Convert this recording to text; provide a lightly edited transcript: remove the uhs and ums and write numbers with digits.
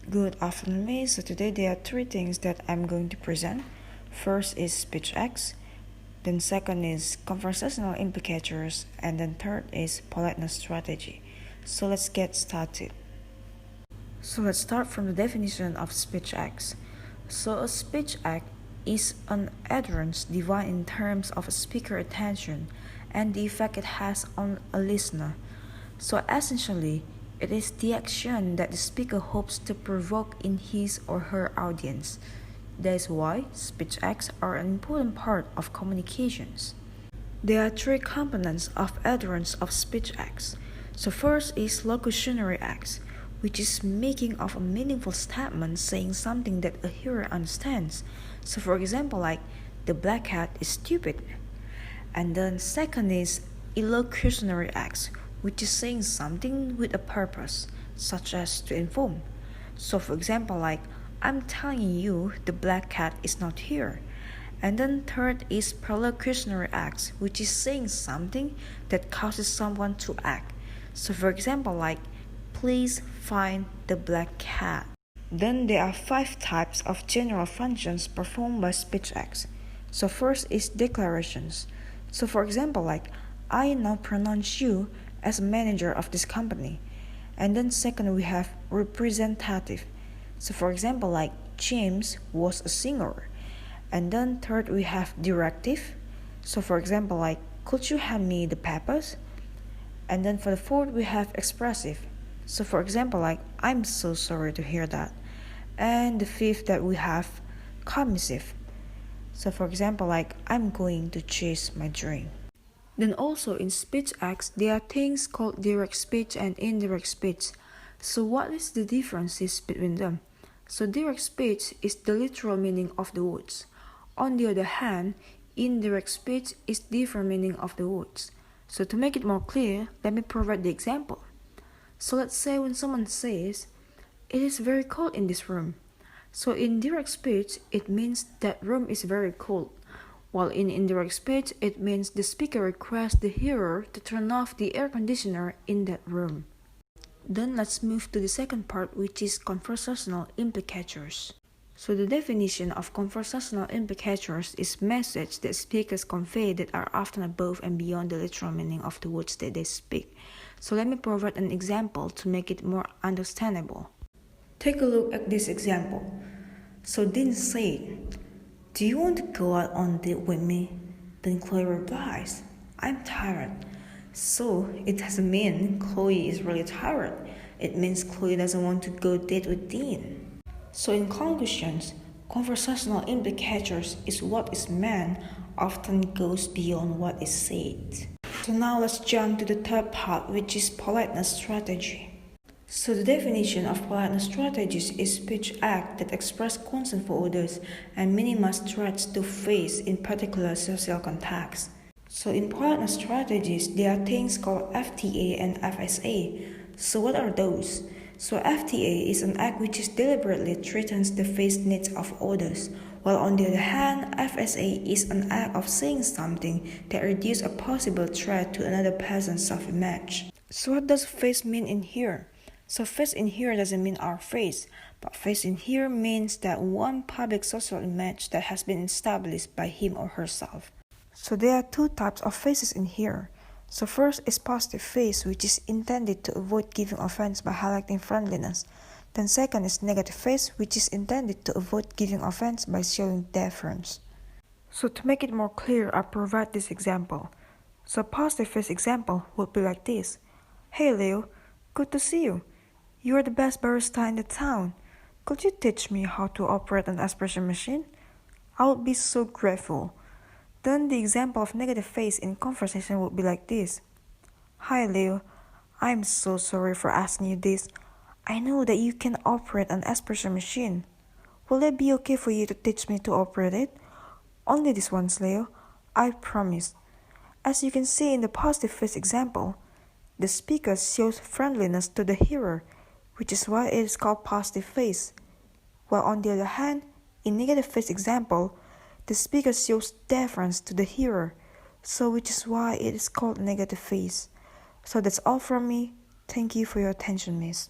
Good afternoon, Miss. So today there are three things that I'm going to present. First is speech acts, then second is conversational indicators, and then third is politeness strategy. So let's get started. So let's start from the definition of speech acts. So a speech act is an utterance defined in terms of a speaker's attention and the effect it has on a listener. So essentially, it is the action that the speaker hopes to provoke in his or her audience. That is why speech acts are an important part of communications. There are three components of utterance of speech acts. So first is locutionary acts, which is making of a meaningful statement saying something that a hearer understands. So for example, like, the black cat is stupid. And then second is illocutionary acts, which is saying something with a purpose, such as to inform. So for example, like, I'm telling you the black cat is not here. And then third is perlocutionary acts, which is saying something that causes someone to act. So for example, like, please find the black cat. Then there are 5 types of general functions performed by speech acts. So first is declarations. So for example, like, I now pronounce you as a manager of this company. And then second we have representative. So for example, like, James was a singer. And then third we have directive. So for example, like, could you hand me the papers? And then for the fourth we have expressive. So for example, like, I'm so sorry to hear that. And the fifth that we have commissive. So for example, like, I'm going to chase my dream. Then also in speech acts, there are things called direct speech and indirect speech. So what is the differences between them? So direct speech is the literal meaning of the words. On the other hand, indirect speech is different meaning of the words. So to make it more clear, let me provide the example. So let's say when someone says, it is very cold in this room. So in direct speech, it means that room is very cold. While in indirect speech, it means the speaker requests the hearer to turn off the air conditioner in that room. Then let's move to the second part, which is conversational implicators. So the definition of conversational implicators is messages that speakers convey that are often above and beyond the literal meaning of the words that they speak. So let me provide an example to make it more understandable. Take a look at this example. So Dean said, do you want to go out on a date with me? Then Chloe replies, I'm tired. So it doesn't mean Chloe is really tired. It means Chloe doesn't want to go date with Dean. So in conclusions, conversational implicators is what is meant often goes beyond what is said. So now let's jump to the third part, which is politeness strategy. So the definition of politeness strategies is speech act that express concern for others and minimize threats to face in particular social contexts. So in politeness strategies, there are things called FTA and FSA. So what are those? So FTA is an act which deliberately threatens the face needs of others, while on the other hand, FSA is an act of saying something that reduces a possible threat to another person's self-image. So what does face mean in here? So face in here doesn't mean our face, but face in here means that one public social image that has been established by him or herself. So there are 2 types of faces in here. So first is positive face, which is intended to avoid giving offense by highlighting friendliness. Then second is negative face, which is intended to avoid giving offense by showing deference. So to make it more clear, I provide this example. So positive face example would be like this. Hey Leo, good to see you. You are the best barista in the town. Could you teach me how to operate an espresso machine? I would be so grateful. Then the example of negative face in conversation would be like this. Hi Leo, I'm so sorry for asking you this. I know that you can operate an espresso machine. Will it be okay for you to teach me to operate it? Only this once, Leo. I promise. As you can see in the positive face example, the speaker shows friendliness to the hearer, which is why it is called positive face. While on the other hand, in negative face example, the speaker shows deference to the hearer, so which is why it is called negative face. So that's all from me. Thank you for your attention, Miss.